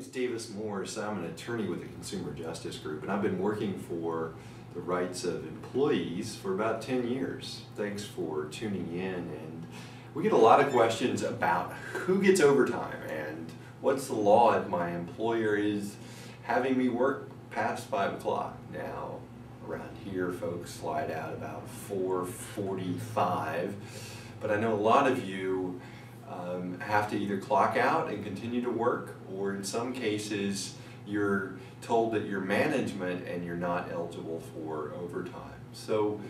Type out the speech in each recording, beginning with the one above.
name's Davis Morse. I'm an attorney with the Consumer Justice Group, and I've been working for the rights of employees for about 10 years. Thanks for tuning in. And we get a lot of questions about who gets overtime and what's the law if my employer is having me work past 5 o'clock. Now, around here, folks slide out about 4:45, but I know a lot of you have to either clock out and continue to work, or in some cases you're told that you're management and you're not eligible for overtime. So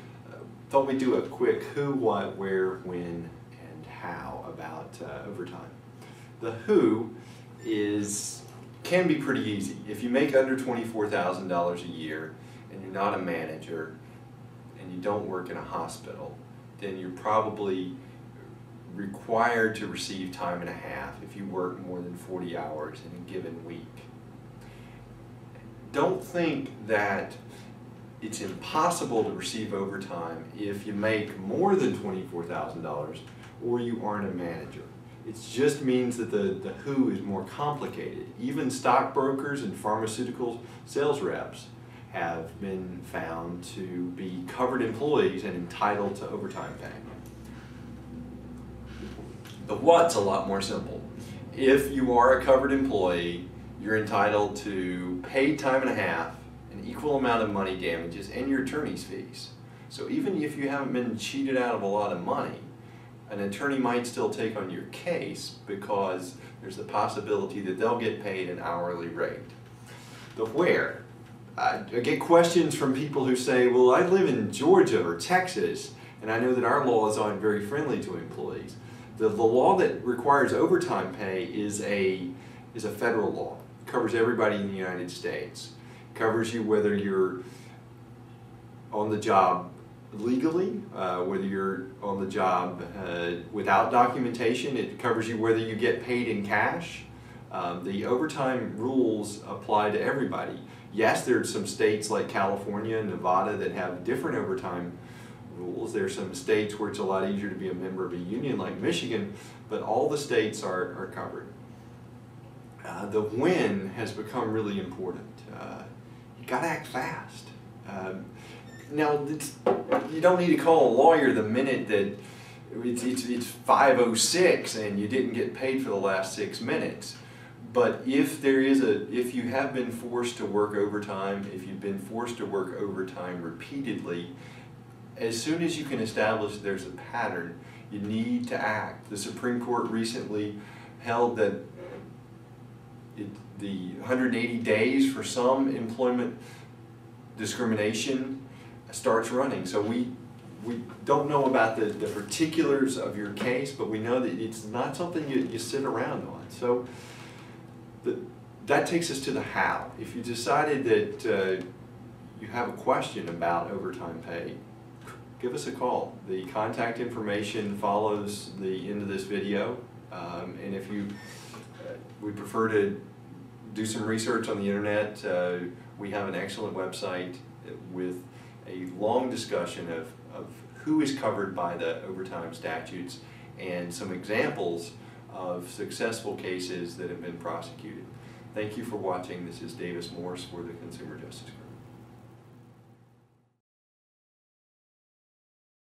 thought we'd do a quick who, what, where, when, and how about overtime. The who can be pretty easy. If you make under $24,000 a year and you're not a manager and you don't work in a hospital, then you're probably required to receive time and a half if you work more than 40 hours in a given week. Don't think that it's impossible to receive overtime if you make more than $24,000 or you aren't a manager. It just means that the who is more complicated. Even stockbrokers and pharmaceutical sales reps have been found to be covered employees and entitled to overtime pay. The what's a lot more simple. If you are a covered employee, you're entitled to paid time and a half, an equal amount of money damages, and your attorney's fees. So even if you haven't been cheated out of a lot of money, an attorney might still take on your case because there's the possibility that they'll get paid an hourly rate. The where. I get questions from people who say, well, I live in Georgia or Texas, and I know that our laws aren't very friendly to employees. The law that requires overtime pay is a federal law. It covers everybody in the United States. It covers you whether you're on the job legally, whether you're on the job without documentation. It covers you whether you get paid in cash. The overtime rules apply to everybody. Yes, there are some states like California and Nevada that have different overtime rules. There are some states where it's a lot easier to be a member of a union like Michigan, but all the states are covered. The when has become really important. You gotta act fast. Now, you don't need to call a lawyer the minute that it's 5:06 and you didn't get paid for the last 6 minutes. But if you have been forced to work overtime, if you've been forced to work overtime repeatedly, as soon as you can establish there's a pattern, you need to act. The Supreme Court recently held that the 180 days for some employment discrimination starts running. So we don't know about the particulars of your case, but we know that it's not something you sit around on. So that takes us to the how. If you decided that you have a question about overtime pay, give us a call. The contact information follows the end of this video, and if you would prefer to do some research on the internet, we have an excellent website with a long discussion of who is covered by the overtime statutes and some examples of successful cases that have been prosecuted. Thank you for watching. This is Davis Morse for the Consumer Justice Group.